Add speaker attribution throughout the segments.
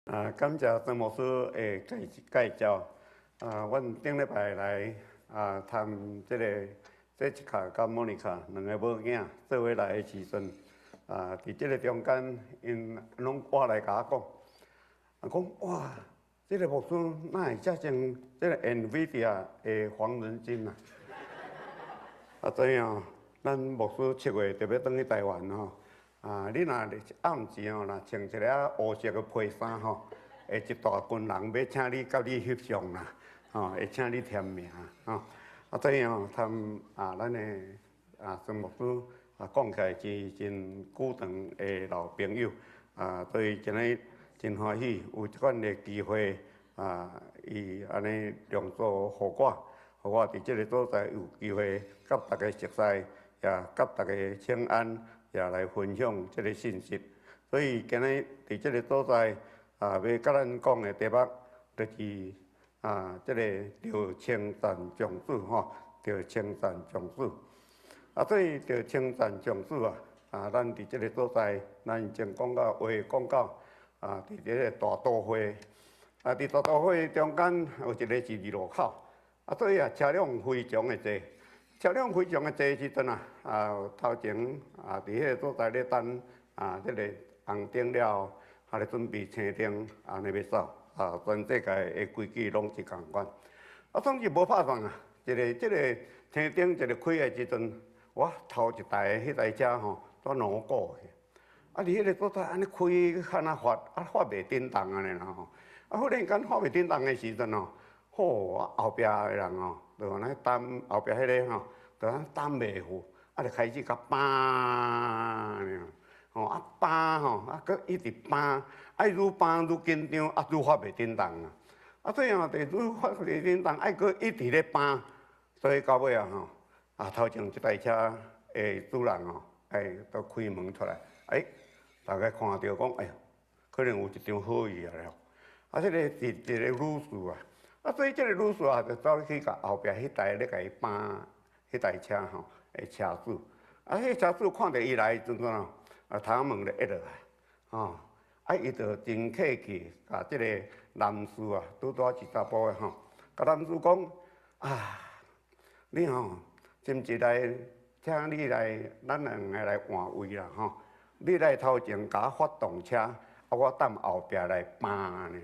Speaker 1: 感谢张牧师的介绍。阮顶礼拜来谈这一卡甲莫妮卡两个母囝做伙来的时阵，伫这个中间，因拢我来甲我讲，哇，这个牧师哪会遮像这个 NVIDIA 的黄仁金啊？知影，咱牧师7月特别转去台湾吼。你若暗时吼，若穿一个乌色的皮衫吼，会一大群人要请你甲你翕相啦，会请你填名吼。这样他咱的孙牧师讲起来是真久长的老朋友，所以今日真欢喜有这款的机会，伊安尼让座互我伫这个所在有机会甲大家熟悉，也甲大家请安。也来分享这个信息，所以今日伫这个所在要甲咱讲的题目，就是这个着称赞长子吼，着称赞长子。所以着称赞长子咱伫这个所在，咱以前讲到讲到伫这个大都会，伫大都会中间有一个是二路口，所以车辆非常的多。车辆非常的多时阵头前伫迄个所在咧等这个红灯了，咧准备青灯，安尼要走，全世界的规矩拢是共款。总是无拍算这个青灯一个开的时阵，我头一台迄台车吼，都两股去。伫迄个所在安尼开，喊发袂振动安尼啦吼。忽然间发袂振动的时阵吼，后壁的人吼。就安尼担后壁迄个吼，就安担袂赴，就开始甲搬搬吼，佮一直搬，愈搬愈紧张，愈发袂振动所以就愈发袂振动，佮一直咧搬，所以到尾吼，头前一台车的主人都开门出来，大家看到讲，可能有一场好意了。这个是一个女士所以这个女士就走去甲后壁迄台咧甲伊搬迄台车吼的车主，迄车主看到伊来时阵头仔门咧一落来，伊就真客气，甲这个男士拄是查甫的甲男士讲你是毋是来，请你来，咱两个来换位啦你来头前甲我发动车，我等后壁来搬安尼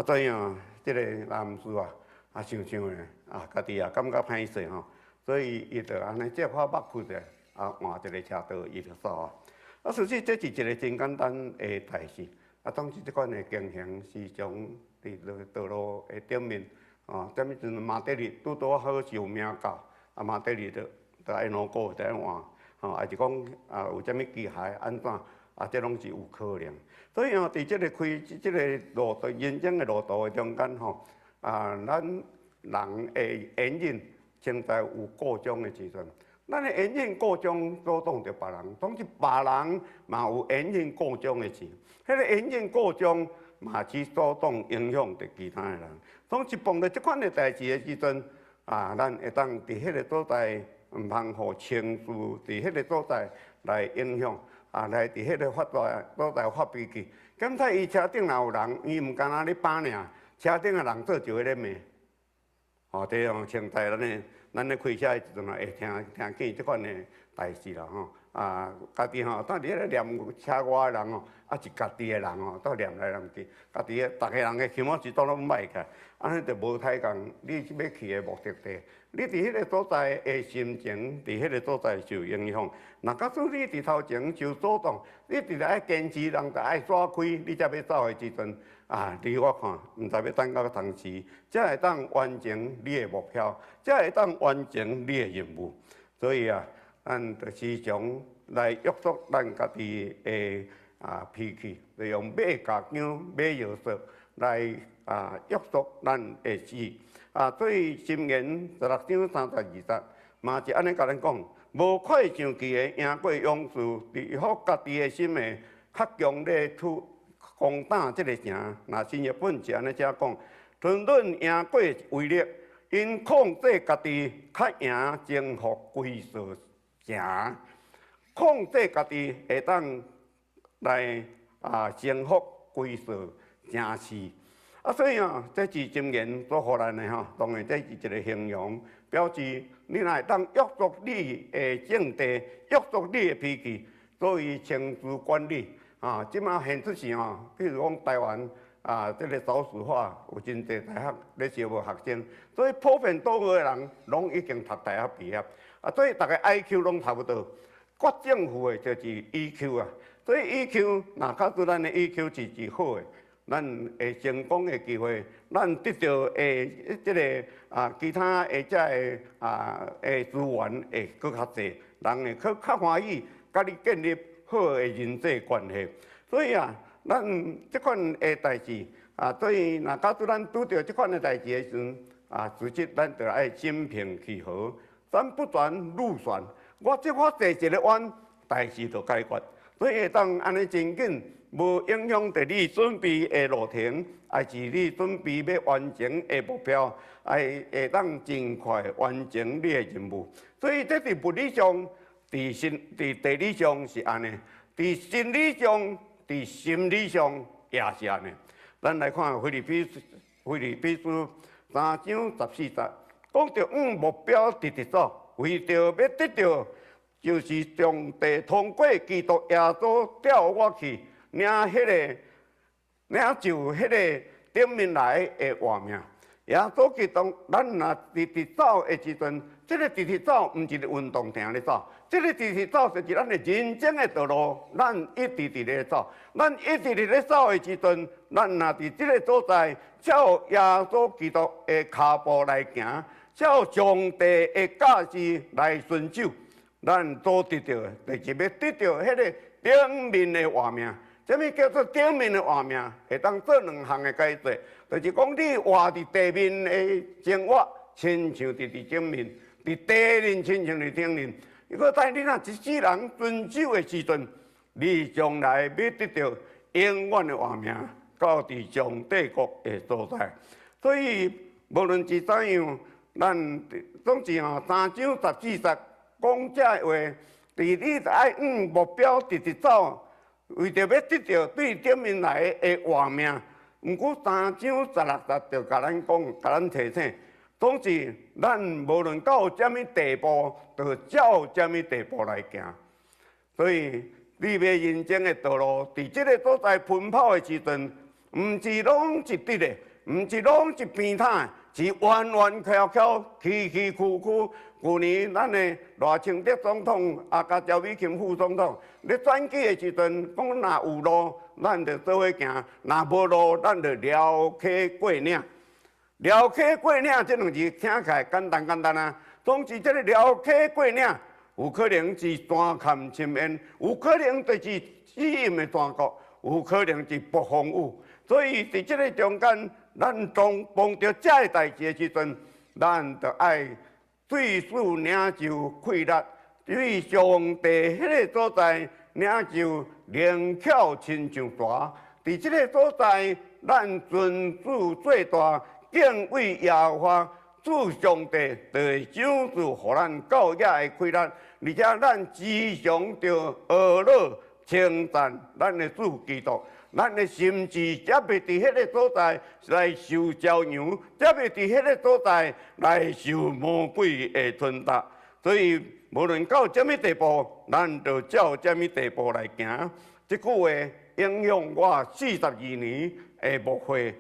Speaker 1: 怎样？这个男士想想咧，家己感觉歹势所以伊就安尼借花目开者，换一个车道，伊就走实际这是一个真简单的代志，当时这款的情形时常伫道路的顶面，踮迄阵马德里拄好是有命到，马德里就爱两个在换，还是讲有啥物机械安怎？这拢是有可能，所以伫这个开这个人生的路途的中间咱人的缘人，现在有各种的时阵，咱的缘人各种阻挡着别人，总是别人嘛有缘人各种的事，迄个缘人各种嘛是阻挡影响着其他的人，总是碰到这款的代志的时阵，咱会当伫迄个所在，唔通互情绪伫迄个所在来影响。来伫迄个所在发脾气，检查伊车顶若有人，伊毋干那咧搬尔，车顶的人做就会咧骂。这样像在咱咧开车的时阵会听见即款的代志啦家己当伫迄个念车外的人是家己的人都念来念去，家己的逐个人的心是都拢歹起来，安尼就无太共你要去的目的地。你伫迄个所在的心情，伫迄个所在受影响。若假使你伫头前受阻挡，你直爱坚持，人就爱刷开，你才要走的时阵，你我看，毋知要等到同时，才会当完成你的目标，才会当完成你的任务。所以咱就时常来约束咱家己的脾气，就用马加姜、马药素来约束咱的志。所以箴言16章32节，嘛是安尼甲咱讲，无快上去的赢过勇士，治服家己的心的较强烈攻打这个城。若新日本是安尼遮讲，论赢过威力，因控制家己较赢征服规座城，控制家己会当来征服规则正市。啊，所以啊，这字箴言所互咱的吼，当然这是一个形容，表示你若会当约束你的政治，约束你的脾气，所以情绪管理啊，即马现出是吼，譬如讲台湾啊，这个少子化有真侪大学咧招无学生，所以普遍多数的人拢已经读大学毕业，啊，所以大家 IQ 拢差不多。国政府的就是 EQ 啊，所以 EQ 若假使咱的 EQ 是好的。咱会成功的机会，咱得到即个其他遮个资源会搁较侪，人会较欢喜，甲你建立好的人际关系。所以啊，咱即款的代志所以若假使咱拄到即款的代志的时阵自己咱就爱心平气和，山不转路转，我坐一个弯，代志就解决。所以会当安尼真紧。无影响着你准备的路程，还是你准备要完成的目标，会当尽快完成你的任务。所以这伫物理上、伫地理上是安尼，伫心理上、伫心理上也是安尼。咱来看菲律宾书3章14节，讲着目标直直走，为着要得到，就是从地通过基督耶稣调我去。领就迄个顶面来的活命，耶稣基督，咱若直直走的时阵，这个直直走毋是运动定咧走，这个直直走就是咱的人生的道路，咱一直直咧走，咱一直直咧走的时阵，咱若伫这个所在，照耶稣基督的脚步来行，照上帝的教示来遵守，咱所得到的，就是要得到迄个顶面的活命。什么叫做顶面的活命？会当做两项的解释，就是讲你活伫地面的生活，亲像伫顶面；伫地面，亲像伫顶面。如果在你若一世人遵守的时阵，你将来要得到永远的活命，到伫上帝国的所在。所以无论是怎样，咱总是3章14节讲这话，伫你爱目标直直走。为着要得到对顶面来的活命，毋过3章16节就甲咱讲，甲咱提醒，总是咱无论到什么地步，就照什么地步来行。所以你要人生的道路，伫这个所在奔跑的时阵，毋是拢一直的，毋是拢一边摊，是弯弯翘翘、崎崎岖岖。去年咱的赖清德总统甲赵美琴副总统咧选举的时阵，讲若有路，咱就做伙行；若无路，咱就撩溪过岭。撩溪过岭这两字听起来简单简单啊，总之这个撩溪过岭，有可能是山坎深渊，有可能就是死荫的山谷，有可能是暴风雨。所以伫这个中间，咱当碰到这个代志的时阵，咱就爱。对事领受快乐，对上帝迄个所在领受灵巧亲像大。伫这个所在，咱尊主最大，敬畏耶和华，主上帝就会赏赐互咱教野的快乐，而且咱时常着学乐称赞咱的主基督。咱的心智才袂伫迄个所在来受骄阳，才袂伫迄个所在来受魔鬼的吞踏。所以无论到什么地步，咱就照什么地步来行。这句话影响我42年的牧会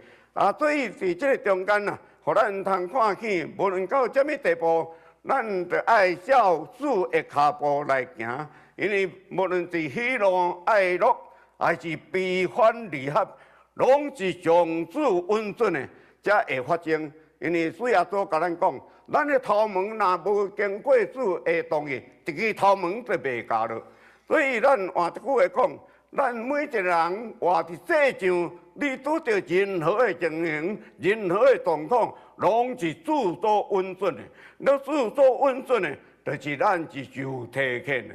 Speaker 1: 所以伫这个中间互咱通看见，无论到什么地步，咱就爱照主的脚步来行。因为无论是喜怒哀乐。还是悲欢离合，拢是上主允准的，才会发生。因为主耶稣甲咱讲，咱的头毛若无经过主的同意，一支头毛就袂加了。所以咱换一句话讲，咱每一个人活伫世上，你拄着任何的情形、任何的状况，拢是主所允准的。那主所允准的，就是咱是受提遣的。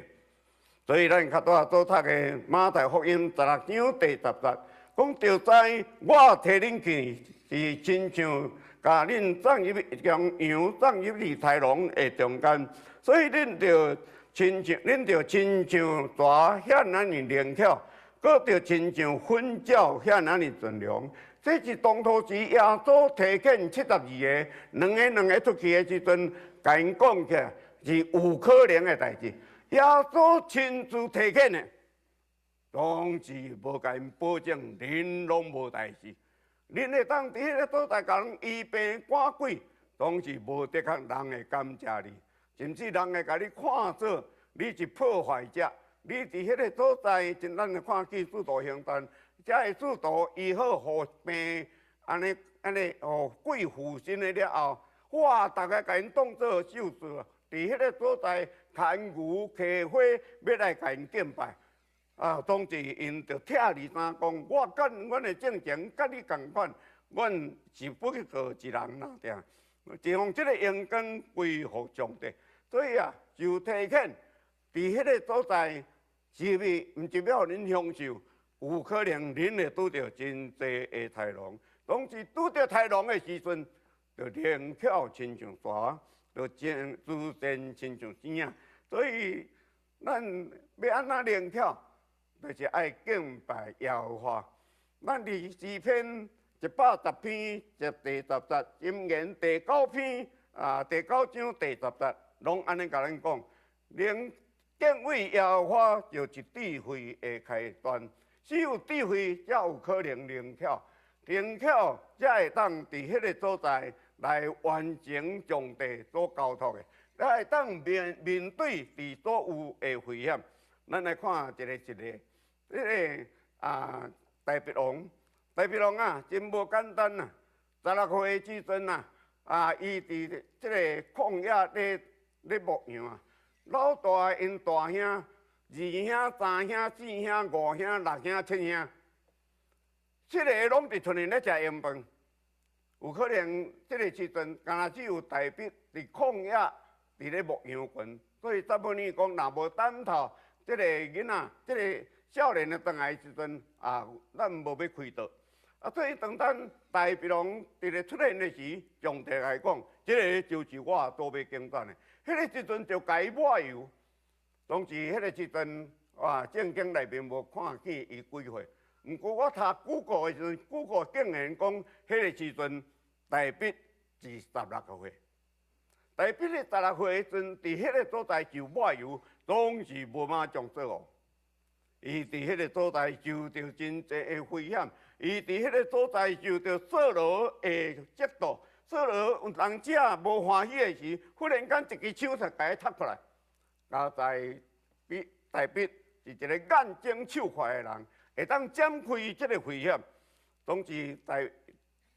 Speaker 1: 所以咱较大所读的马太福音16章第10节，讲着知我替恁去，是亲像甲恁放入羊放入去豺狼的中间，所以恁着亲像蛇显咱灵巧，搁着亲像瞓觉遐那尼存量。这是当初时耶稣提遣72个，两个出去的时阵，甲因讲起来是有可能的代志。耶稣亲自提遣的，当时无甲因保证，恁拢无代志。恁会当伫迄个所在甲人医病赶鬼，当时无的确人会感谢你，甚至人会甲你看做你是破坏者。你伫迄个所在，咱会看见使徒行传。这个使徒医好互病，安尼，互鬼附身的了后，哇！大家甲因当作秀士，伫迄个所在牵牛摕花，要来甲因敬拜。当时因就拆二三讲，我跟阮的正情，甲你共款，阮是不过一人啦，定，就用这个阳光归服上帝。所以就提醒，伫迄个所在，是毋是毋代表恁享受？有可能恁会拄着真济的豺狼，当时拄着豺狼的时阵，就灵巧亲像蛇，就自然亲像星啊。所以咱要安怎灵巧，就是爱敬拜耶和华。咱伫诗篇110篇第10节，箴言第9篇第9章第10节，拢安尼甲咱讲，敬畏耶和华就是智慧的开端。只有智慧，才有可能灵巧，灵巧才会当伫迄个所在来完成上帝所交托的，才会当面对伫所有的危险。咱来看一个，迄个大鼻王，真无简单呐！16岁的时阵伊伫即个旷野咧牧羊老大因大兄。2兄、3兄、4兄、5兄、6兄、7兄，7个拢伫厝里咧食盐饭。有可能即个时阵，敢若只有大笔伫旷野伫咧牧羊群。所以撒母耳讲，若无等头，即个囡仔，即个少年的转来时阵咱无要开刀。所以当咱大鼻龙伫咧出现的时，上帝来讲，即个就是我所要经传的。迄个时阵就甲伊抹油。当时迄个时阵，圣经内面无看见伊几岁。毋过我读古国的时阵，古国竟然讲，迄个时阵大笔是16个岁。大笔的16岁的时阵，伫迄个所在受抹油，当时无马上做王。伊伫迄个所在受到真济的危险，伊伫迄个所在受到扫罗的嫉妒。扫罗人只无欢喜的时，忽然间一支手就甲伊插出来。交代大笔是一个眼睛手快的人，会当展开这个危险。当时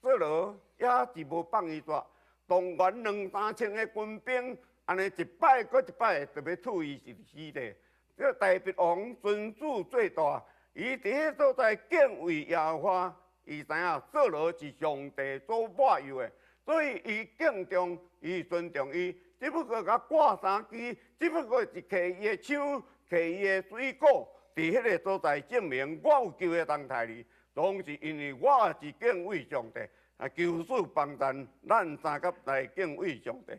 Speaker 1: 扫罗也是无放伊抓，动员2、3千个军兵，安尼一摆搁一摆，就要处伊是死地。这大鼻王尊主最大，伊伫迄所在敬畏耶和华，伊知影扫罗是上帝所抹油的，所以伊敬重伊，尊重伊。只不过甲挂3支，只不过是摕伊的枪，摕伊的水果，伫迄个所在证明我有机会当杀你。当是因为我是敬畏上帝，求主帮咱，咱三甲来敬畏上帝。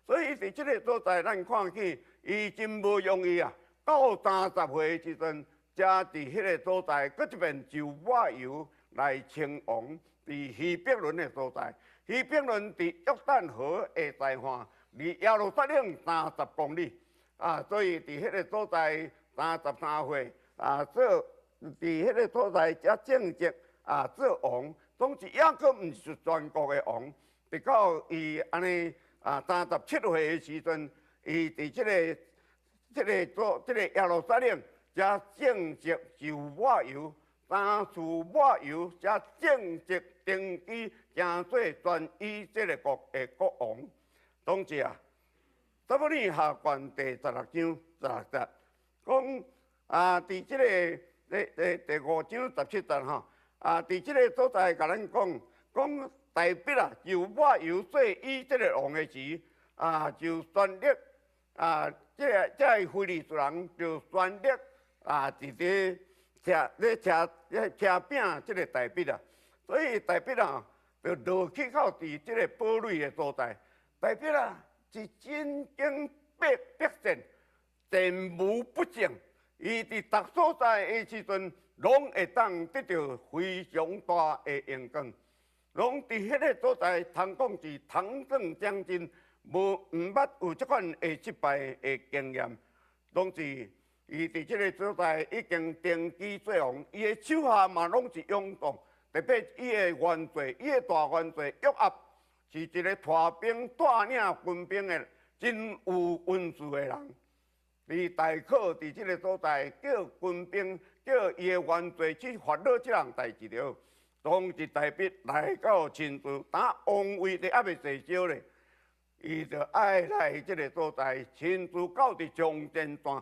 Speaker 1: 所以伫即个所在，咱看见伊真无容易啊！到30岁的时阵，才伫迄个所在，搁一遍就抹油来称王。伫希伯伦的所在，希伯伦伫约旦河的西岸。离耶路撒冷30公里所以伫迄个所在33岁做伫迄个所在才正式做王，总是抑阁毋是全国的王。直到伊安尼37岁的时阵，伊伫即个耶路撒冷才正式受抹油，3次抹油才正式登基，成做全以色列国的国王。当时撒母耳下传第16章16节，讲伫即个第5章17节伫即个所在甲咱讲大笔就抹油做以色列王的时，就宣立这个非利士人就宣立伫车饼即个大笔所以大笔就落去到伫即个堡垒的所在。大笔是真经百战，战无不胜，伊伫逐所在的时阵，拢会当得到非常大的荣光。拢伫迄个所在，通讲是唐宋将军毋捌有即款的失败的经验，拢是伊伫即个所在已经登基做王，伊的手下嘛拢是勇壮，特别伊的元帅，伊的大元帅约押是一个带兵带领军兵的真有温志的人。伊大可伫即个所在叫军兵，叫伊的元帅去发落即项代志了。当时大笔来到秦州，打王位咧还未坐烧咧，伊就爱来即个所在。秦州到伫中间段，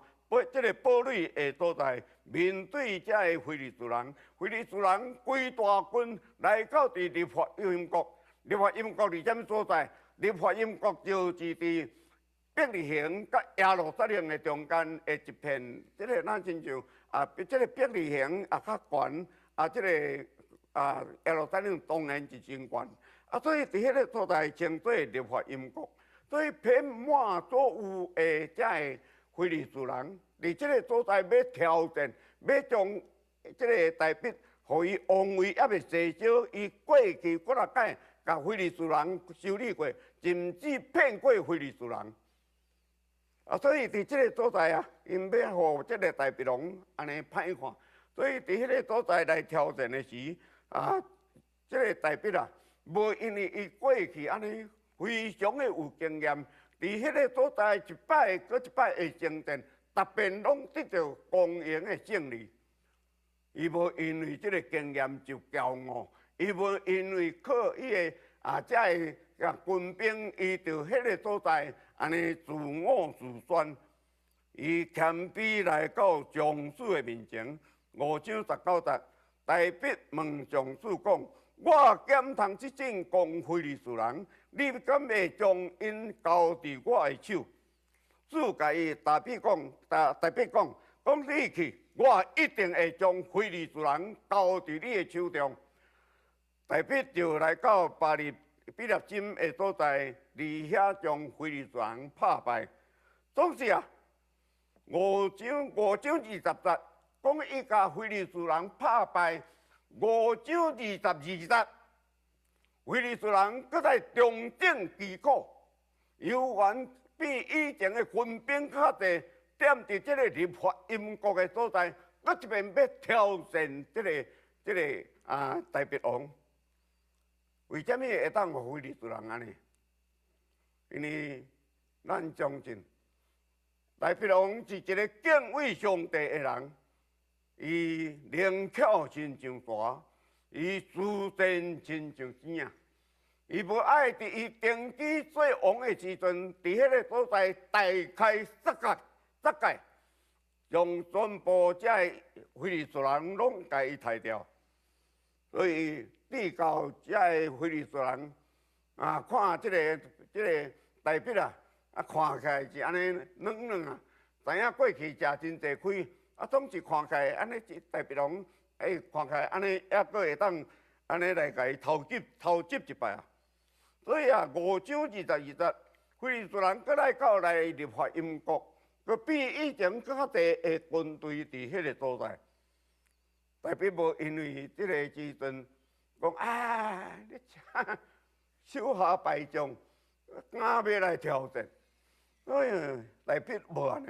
Speaker 1: 即个堡垒的所在，面对遮个非利士人，非利士人规大军来到伫立法音国。立法音国伫什所在？立法音国就是伫伯利恒甲耶路撒冷的中间的一片，即个咱亲像即个伯利恒较悬，即个耶路撒冷当然是真悬，所以伫迄个所在称做立法音国，所以遍满所有的遮个非利士人，伫即个所在要挑战，要将即个大笔，互伊王位还未坐烧，伊过去几啊届，甲非利士人修理过，甚至骗过非利士人。所以伫即个所在因要互即个大鼻龙安尼歹看，所以伫迄个所在来挑战的时，即个大鼻无因为伊过去安尼非常的有经验，伫迄个所在一摆搁一摆的征战，逐遍拢得到公赢的胜利。伊无因为即个经验就骄傲，伊无因为靠伊的遮个军兵，伊就迄个所在。安尼自我自宣，伊谦卑来到将士的面前，5章19节，大笔问将士讲：我检通即阵攻非利士人，你敢会将因交伫我的手？主甲伊大笔讲，讲你去，我一定会将非利士人交伫你的手中。大笔就来到比勒金的所在，伫遐将非利士人拍败。总是5章20节，讲伊甲非利士人拍败。5章22节，非利士人搁在重整旗鼓，犹原比以前的军兵较侪，踮伫即个立法音国的所在，搁一边要挑战即个大鼻王。为什么会当互非利士人安尼？因为咱相信大鼻王是一个敬畏上帝的人，伊灵巧亲像蛇，伊自然亲像星。伊无爱伫伊登基做王的时阵，伫迄个所在大开杀戒，将全部遮非利士人拢甲伊杀掉，所以。比较遮个非利士人看即个大笔看起来是安尼软软知影过去食真济亏总是看起来安尼大鼻龙看起来安尼还阁会当安尼来甲伊偷袭一摆所以5章22节，非利士人阁来到来立法音国，阁比以前阁较侪的军队伫迄个所在，大笔无因为即个时阵。讲你手下败将，敢要来挑战？所以大笔无安尼，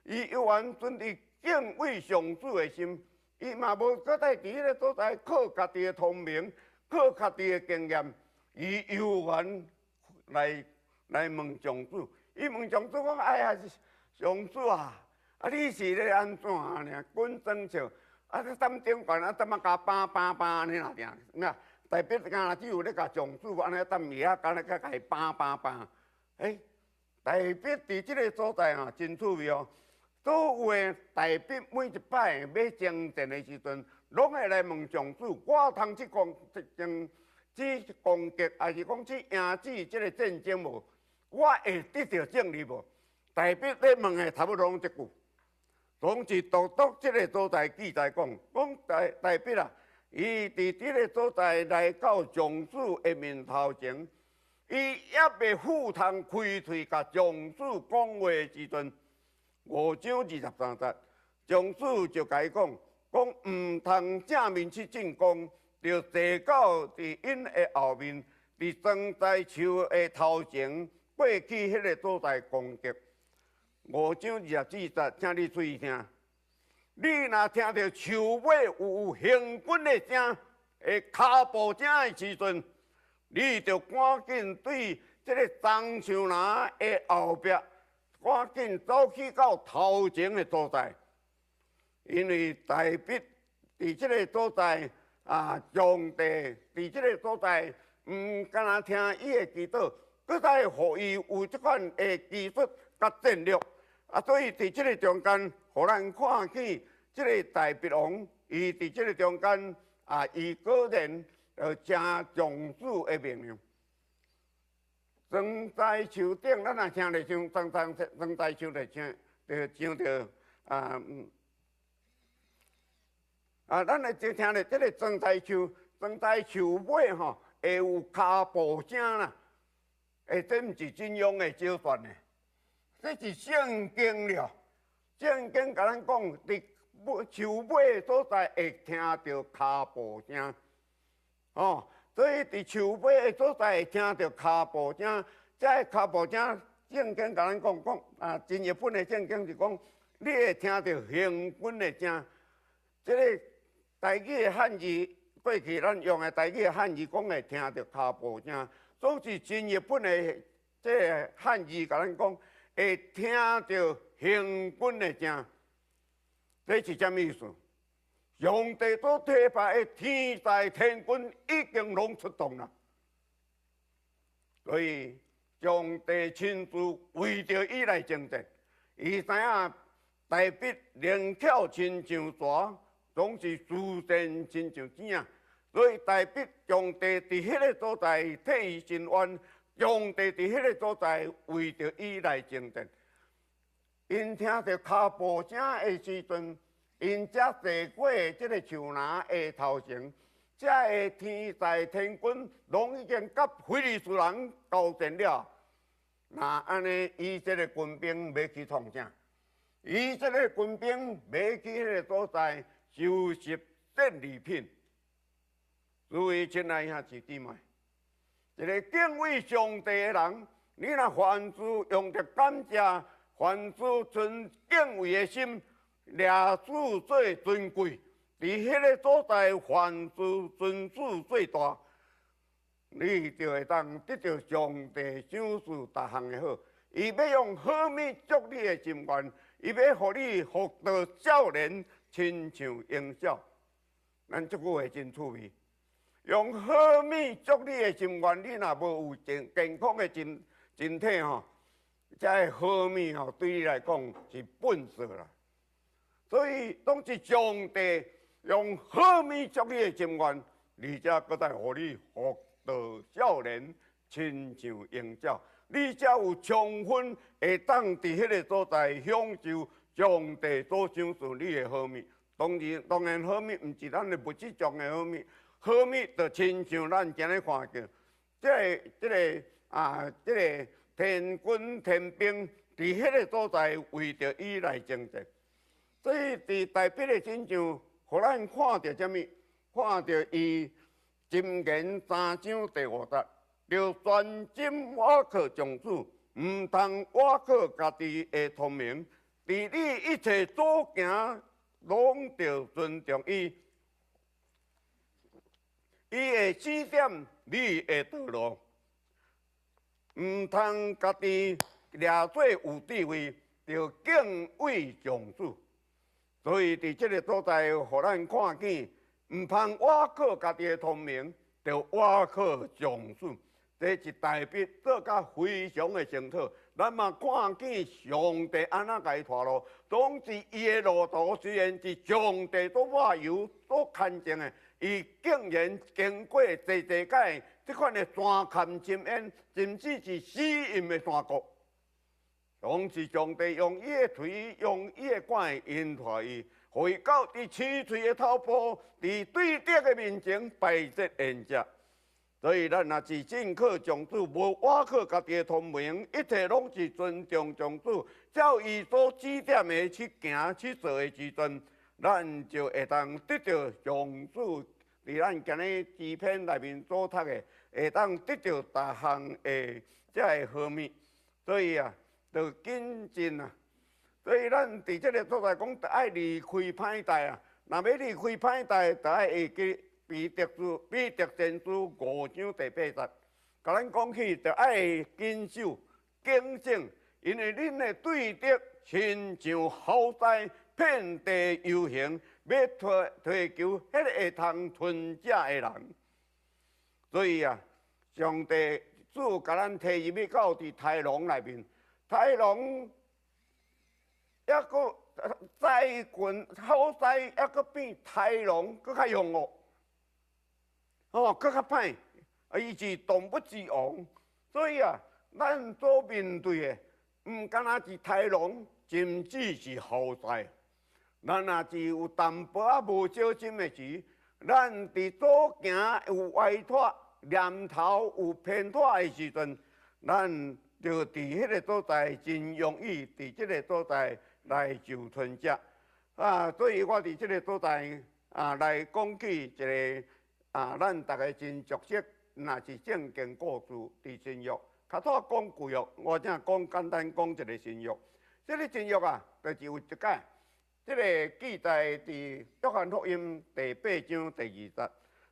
Speaker 1: 伊犹原存伫敬畏上主的心，伊嘛无搁在伫迄个所在靠家己的聪明，靠家己的经验，伊犹原来问上主。伊问上主讲：哎呀，上主你是咧安怎呢？滚装笑。踮顶悬踮甲绑安尼啦，尔，大笔敢若只有咧甲上主安尼踮伊敢若甲伊绑。大笔伫即个所在真趣味哦。所有的大笔每一摆要征战的时阵，拢会来问上主：我通去攻击，还是讲去赢取即个战争无？我会得到胜利无？大笔咧问的差不多拢即句。总是独即个所在记载讲大笔伊伫即个所在来到上主的面头前，伊还未赴通开喙甲上主讲话的时阵，5章23节，上主就甲伊讲，毋通正面去进攻，着坐到伫因的后面，伫装载树的头前，过去迄个所在攻击。5章24节，请你注意听。你若听到树尾有行军的声，会脚步声的时阵，你就赶紧对这个樟树林的后壁，赶紧走去到头前的所在，因为大笔伫这个所在上帝伫这个所在，毋干那听伊的祈祷，搁再互伊有这款的技术甲战略。所以伫这个中间，互咱看见这个大鼻王，伊伫这个中间伊果然真重视的命令。装载树顶，咱若听着像装载树就像着咱来就听着这个装载树尾吼会有脚步声啦，这毋是真用的招算呢。这是圣经了，圣经甲咱讲，伫树尾所在会听到脚步声，所以伫树尾的所在会听到脚步声，这脚步声，圣经甲咱讲真日本的圣经是讲，你会听到行军的声。这个台语的汉语，过去咱用的台语的汉语讲会听到脚步声，总是真日本的这个汉语甲咱讲。会听到行军的声，这是什么意思？上帝所提拔的天才天军已经拢出动了，所以上帝亲自为着伊来征战。伊知影大笔灵巧亲像蛇，总是自然亲像井啊。所以大笔上帝伫迄个所在替伊伸冤。上帝伫迄个所在为着伊来征战，因听到脚步声的时阵，因才坐过这个树林的头前，这个天才天军拢已经甲非利士人交战了。那安尼，以色列军兵要去创啥？以色列军兵要去迄个所在收拾战利品。诸位亲爱兄弟姊妹。一个敬畏上帝的人，你若凡事用着感谢，凡事存敬畏的心，掠主最尊贵，伫迄个所在，凡事尊主最大，你就会当得到上帝赏赐逐项的好。伊要用好米祝你的心愿，伊要互你福到少年，亲像婴小。咱这句话真趣味。用好米祝你的心愿，你若无有健康的身体吼，这好米吼对你来讲是粪扫啦。所以拢是上帝用好米祝你的心愿，而且搁再互你福到少年，亲像婴小，你才有充分会当伫迄个所在享受上帝所赏赐你的好米。当然好米毋是咱的物质上的好米。好米就亲像咱今日看到，这个天军天兵伫迄个所在为着伊来征战，所以伫大笔的亲像，互咱看到什么？看到伊箴言3章第5节，要专心倚靠上主，毋通倚靠家己的聪明，伫你一切所行，拢要尊重伊。伊的指点，你的道路，毋通家己掠做有智慧，要敬畏上主。所以伫这个所在，互咱看见，毋通倚靠家己的聪明，要倚靠上主。这是大笔做甲非常的清楚。咱嘛看见上帝安怎甲伊带路，总是伊的路途虽然是上帝所抹油、所看重的。伊竟然经过济界这款的山坎深渊，甚至是死荫的山谷，拢是上帝用伊的锤、用伊的管引带伊，互伊到伫青翠的头部，伫对敌的面前摆设宴席。所以咱若是进可将主，无瓦可家己的聪明，一切拢是尊重将主，照伊所指点的去行去做的时阵，咱就会当得到将主伫咱今日诗篇内面所读的，会当得到大项的这个好物。所以啊，就谨慎啊。所以咱伫这个所在讲，得爱离开歹代啊。若要离开歹代，得爱会记。彼得前书5章第8节，甲咱讲起，着爱谨守警醒，因为恁的对敌亲像豪灾，遍地游行，要追求迄个会通吞食的人。所以啊，上帝主甲咱提入去到伫豺狼内面，豺狼抑个灾群豪灾，抑个比豺狼搁较凶恶。搁较歹，伊是动物之王，所以啊，咱所面对的，毋敢若是豺狼，甚至是豪灾。咱若是有淡薄仔无小心的时，咱伫所行有歪脱、念头有偏颇的时阵，咱就伫迄个所在真容易伫即个所在来受吞食。所以我伫即个所在来讲起一个。咱大家真熟悉，若是正经故事伫新约，较早讲旧约，我正讲简单讲一个新约。这个新约啊，就是有一解，这个记载伫约翰福音第8章第20节。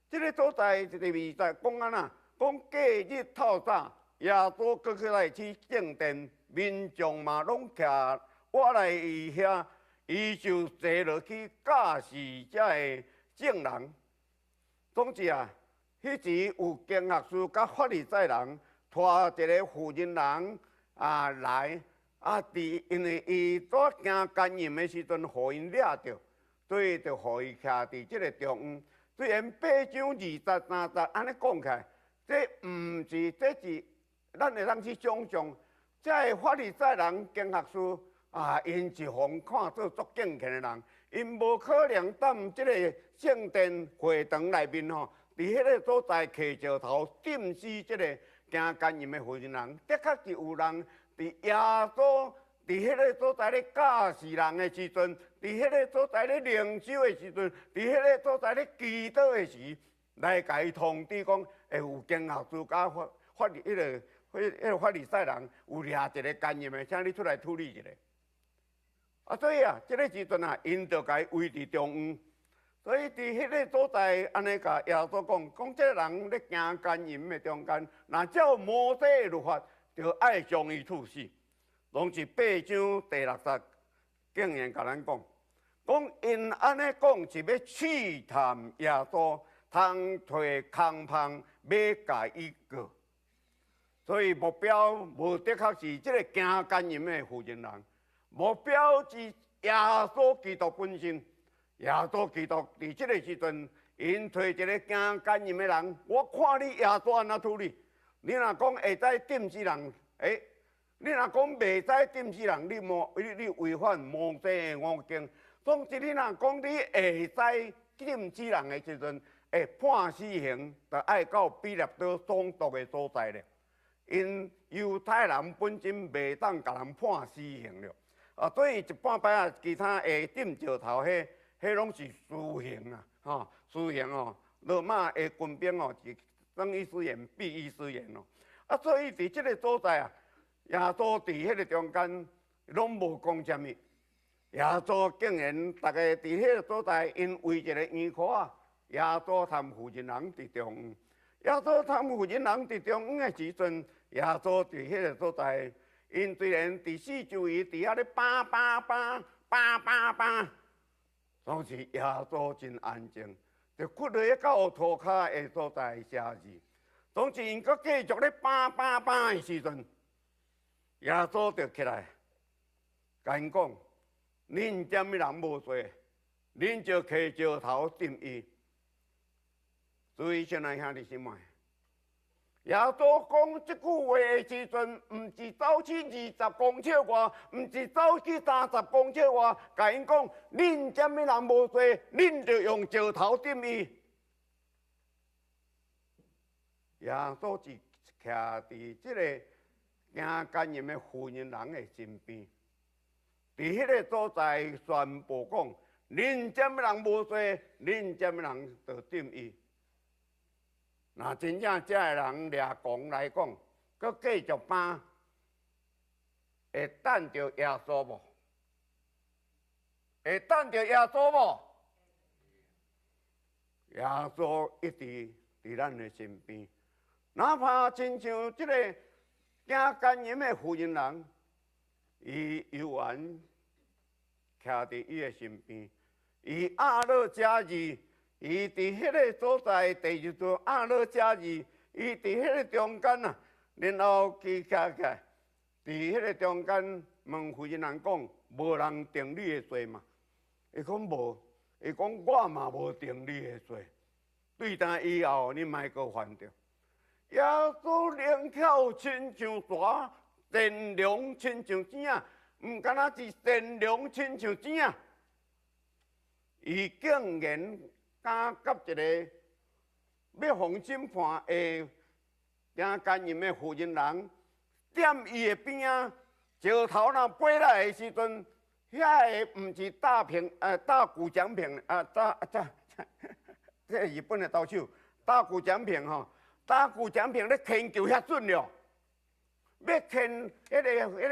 Speaker 1: 这个所在第20节讲安那，讲假日透早，耶稣搁起来去圣殿，民众嘛拢徛我来伊遐，伊就坐落去教示遮个证人。总之啊，迄时有经学士甲法利赛人拖一个妇人人来因为伊所行奸淫的时阵，互因掠着，所以就互伊徛伫即个中央。虽然8章20节30节安尼讲起来，这毋是，这是咱会当去想象，这个法利赛人经学士因是互看做足敬虔的人。因无可能踮即个圣殿会堂内面吼，伫迄个所在摕石头浸死即个行奸淫的妇人人。的确是有人伫耶稣伫迄个所在咧教示人的时阵，伫迄个所在咧灵修的时阵，伫迄个所在咧祈祷的时，来甲伊通知讲，会有经学士甲迄个法利赛人有掠一个奸淫的，请你出来处理一下。所以啊，这个时阵啊，因就甲伊围伫中央，所以伫迄个所在安尼甲耶稣讲，这个人咧行奸淫的中间，若照摩西的律法，就爱将伊处死。拢是8章第6节，竟然甲咱讲因安尼讲是要试探耶稣，通摕空棒要甲伊告。所以目标无的确是这个行奸淫的妇人人。目标是耶稣基督本身，耶稣基督伫即个时阵，因找一个行奸淫的人，我看你耶稣安怎处理。你若讲会使禁止人，你若讲袂使禁止人，你违反摩西的五经。总之，你若讲你会使禁止人的时阵，会判死刑，就爱到比勒岛总督的所在咧。因犹太人本身袂当甲人判死刑了。所以一半摆啊，其他会顶石头，迄拢是私刑啊，私刑哦。罗马的军兵哦，是生伊私言，闭伊私言哦。所以伫即个所在啊，耶稣伫迄个中间拢无讲啥物。耶稣竟然大家伫迄个所在，因围一个圆圈啊，耶稣谈妇人人伫中央。耶稣谈妇人人伫中央的时阵，耶稣伫迄个所在。因虽然伫四周围伫遐咧叭，总是耶稣真安静，就屈落去到涂骹的所在写字。总是因阁继续咧叭的时阵，耶稣就起来，甲因讲：恁遮物人无罪，恁就摕石头钉伊。所以现在兄弟姊妹。耶稣讲即句话的时阵，毋是走去20公尺外，毋是走去30公尺外，甲因讲：恁遮物人无罪，恁就用石头钉伊。耶稣是徛伫即个行奸淫的妇人人的身边，伫迄个所在宣布讲：恁这么人无罪，恁这么人就定伊。若真正这个人掠狂来讲，佮继续搬，会等着耶稣无？会等着耶稣无？耶稣一直伫咱的身边，哪怕亲像即个行奸淫的妇人人，伊犹原徛伫伊的身边。伊亚勒加日，伊伫迄个所在第二座亚勒加日，伊伫迄个中间啊，然后起来，伫迄个中间问妇人人讲：无人定你的罪嘛？伊讲无。伊讲我嘛无定你的罪，对待以后你莫阁犯着。耶稣灵巧亲像蛇，善良亲像井，毋敢若是善良亲像井。伊竟然敢甲一个要放审判的行奸淫的妇人人，踮伊的边仔，石头若飞来的时阵。遐个毋是大平大古奖平这日本的刀手大古奖平吼，大古奖平咧牵球遐准了，要牵迄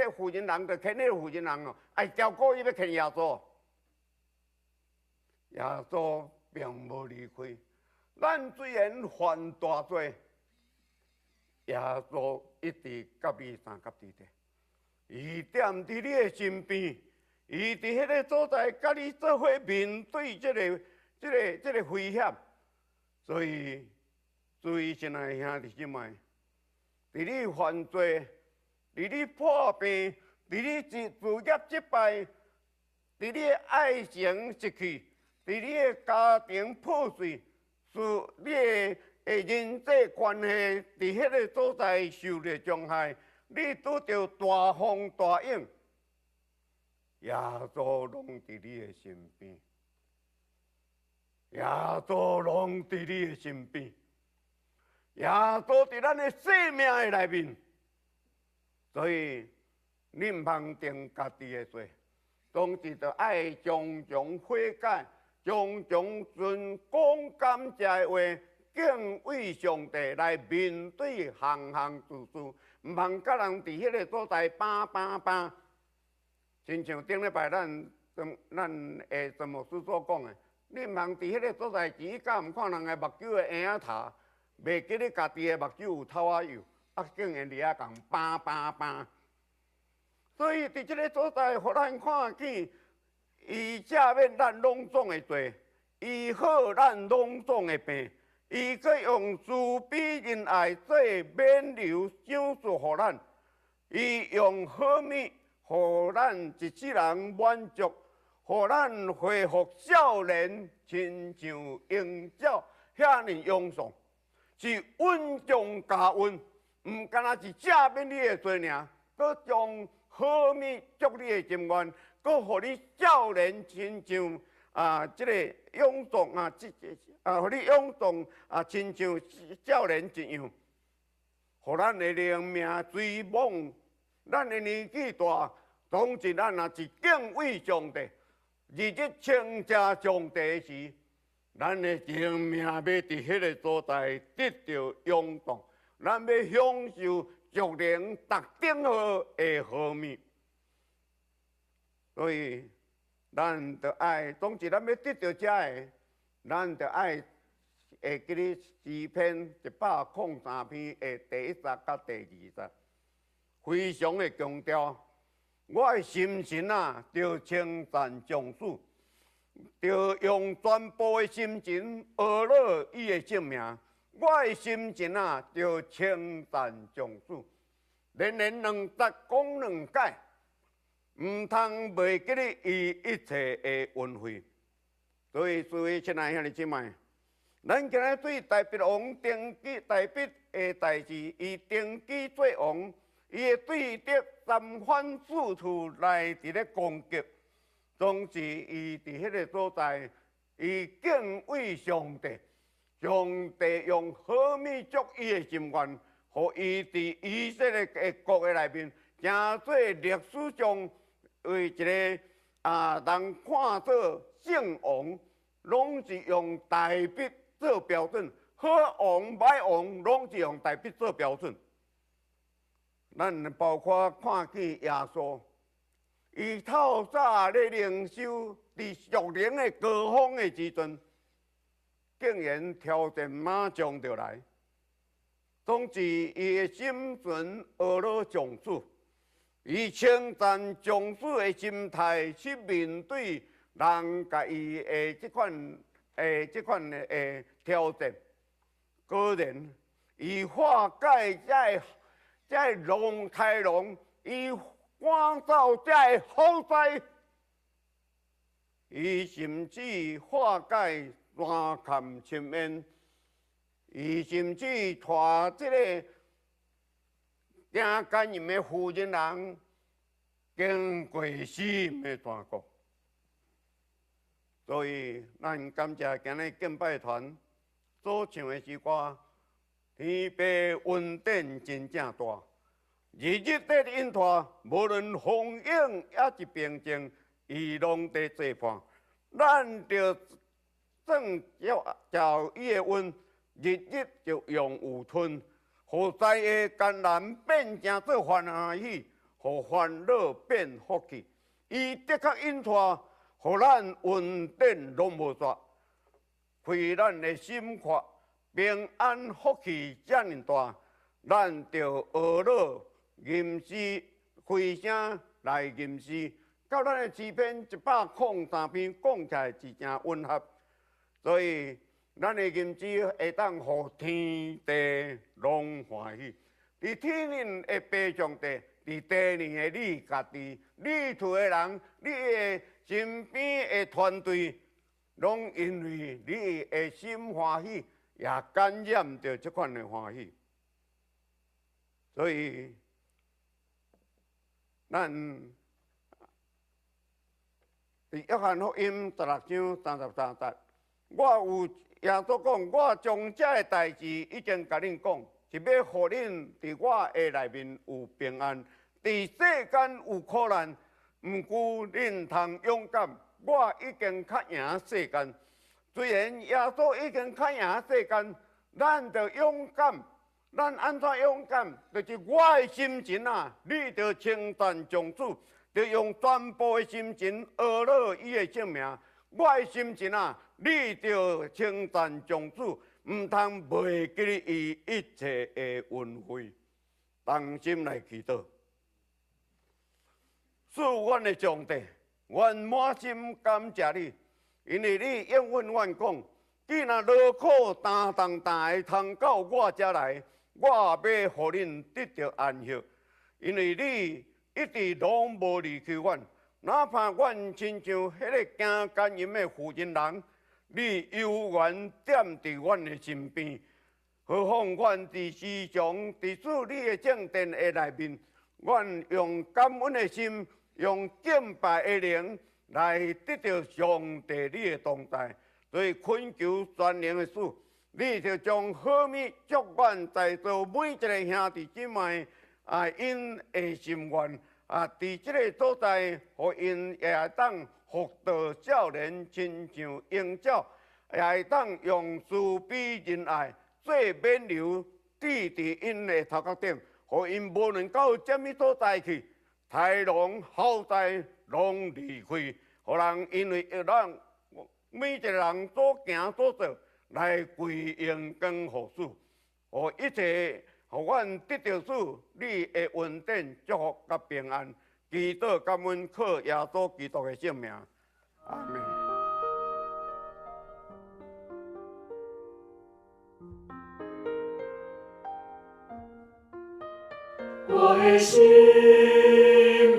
Speaker 1: 个妇人人，就牵迄个妇人人哦，爱照顾伊要牵耶稣，耶稣并无离开。咱虽然犯大罪，耶稣一直甲伊三甲地地，伊踮伫你的身边。伊伫迄个所在，甲你做伙面对这个危险，所以注意亲爱兄弟姊妹，伫你犯罪，伫你破病，伫你事业失败，伫你爱情失去，伫你的家庭破碎，是你的人际关系伫迄个所在受着伤害，你拄着大风大影。耶稣拢伫你的身边，耶稣拢伫你的身边，耶稣伫咱的生命的内面，所以你毋通定家己的罪，总是着爱常常悔改，常常存讲感谢的话，敬畏上帝来面对行行事事，毋通甲人伫迄个所在搬。亲像顶礼拜咱的陈牧师所讲的，你毋通伫迄个所在钱，甲毋看人的目睭的婴仔头，袂记你家己的目睭有头仔油，竟然伫遐共搬。所以伫即个所在，互咱看见，伊遮免咱拢总会做，伊好咱拢总会病，伊可用慈悲仁爱做免流赏赐互咱，伊用好物。互咱一世人满足，互咱恢复少年，亲像鹰鸟遐尼勇壮，是稳中加稳，毋敢若是正面你的罪尔，佮将好物祝你的心愿，佮互你少年亲像即个勇壮互你勇壮亲像少年一样，互咱的灵命追梦。咱的年纪大，总之咱若是敬畏上帝，日日称谢上帝时，咱的生命要伫迄个所在得到涌动，咱要享受属灵特定好的好物。所以，咱着爱，总之咱要得到这个，咱着爱会记咧诗篇103篇的第1节甲第2节。非常的强调，我的心神着称赞上主，着用全部的心情学乐伊的性命。我的心情着称赞上主，连2节讲2解，毋通袂记咧伊一切的恩惠。所以，诸位亲爱兄弟姊妹，咱今日对大鼻王登基，大鼻的代志，伊登基做王。伊会对着三番四处来伫咧攻击，总是伊伫迄个所在，伊敬畏上帝，上帝用好米祝伊的心愿，互伊伫以色列的国的内面，行做历史上为一个人看做圣王，拢是用大笔做标准，好王歹王拢是用大笔做标准。咱包括看见耶稣，伊透早咧领受伫属灵的高峰的时阵。竟然挑战马上就来，总之伊的心存俄罗上主，以称赞上主的心态去面对人甲伊的这款的挑战。果然，伊化解这龙开龙，伊赶走这风灾，伊甚至化解。乱砍深面，伊甚至带这个惊感染的妇人人经过死人的山谷。所以，咱感谢今日敬拜团所唱的诗歌，天父恩典真正大，日日在引带，无论风影也是平静，伊拢在作伴，咱着。正照伊的温，日日就用有吞，互灾的艰难变成做欢喜，互烦恼变福气。伊的确引带，互咱恩典拢无绝，开咱的心怀，平安福气遮尔大，咱就学了吟诗开声来吟诗，到咱的诗篇103篇讲起来是真吻合。所以，咱的吟诗会当互天地拢欢喜。伫天人的爸上帝，伫地人的你家己，你厝的人，你的身边的团队，拢因为你的心欢喜，也感染着这款的欢喜。所以，咱伫约翰福音16章33节。我有耶稣讲，我将这个代志已经甲恁讲，是要互恁伫我的内面有平安。伫世间有苦难，毋过恁通勇敢。我已经较赢世间。虽然耶稣已经较赢世间，咱着勇敢。咱安怎勇敢？就是我的心情啊，你着称赞上主，着用全部的心情学了伊的性命。我的心情啊。你着称赞上主，毋通袂记伊一切的恩惠，同心来祈祷。赐阮的上帝，阮满心感谢你，因为你应允阮讲，既然劳苦担重担的通到我遮来，我也要互恁得到安息，因为你一直拢无离开阮，哪怕阮亲像迄个惊奸淫的妇人人。你永远踮伫阮的身边，何况阮伫时常伫主你的正殿的内面，阮用感恩的心，用敬拜的灵来得到上帝你的同在。所以恳求全能的主，你就将好米祝愿在座每一个兄弟姊妹因的心愿伫这个所在，互因也当。福道少年亲像鹰鸟，也会当用慈悲仁爱做冕旒，置伫因的头壳顶，互因无论到什么所在去，豺狼好灾拢离开，互人因为咱每一个人所行所做来归荣光互主，互一切互阮得到主你的恩典、祝福甲平安。祈祷感恩，靠耶稣基督的圣名，阿门。
Speaker 2: 我的心，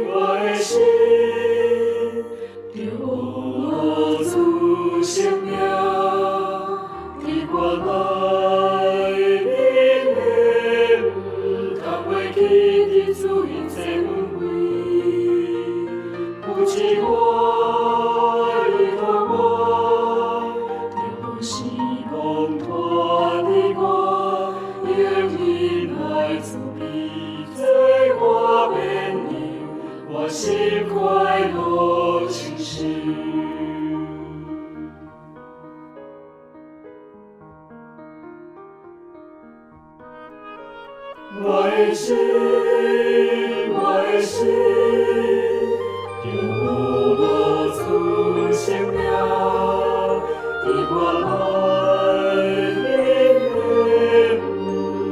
Speaker 2: 我的心，有主生命，你我来临的，不通袂记你主因这恩惠，不知我与我，就希望我。我心快乐心事。我的心，我的心，有我出现了，你我来的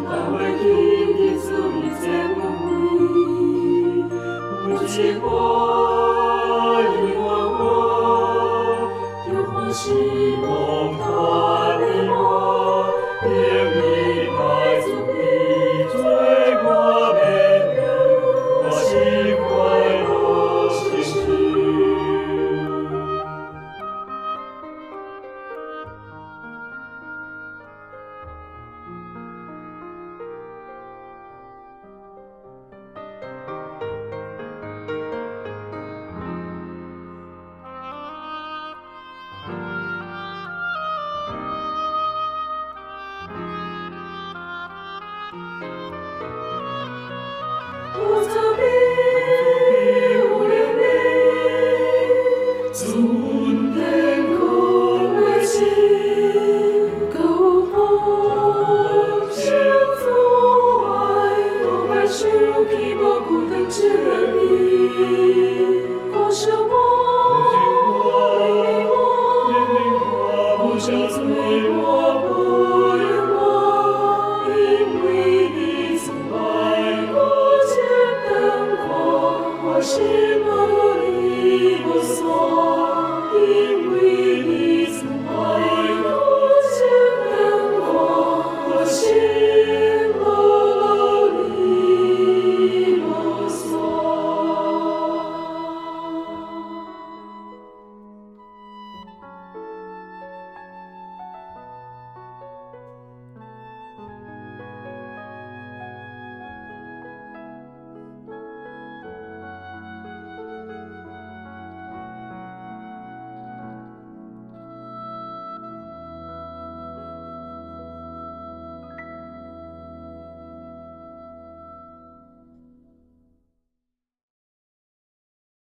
Speaker 2: 他会给你主一切无畏，不计我，你我，有欢喜梦他的我，愿你来主你最我的人，我心快乐心事。我这边有眼泪，从天空来袭，高峰前走爱，我把手提过孤单之里，我是我，不想醉我不愿我，因为你从爱我。我心里不松。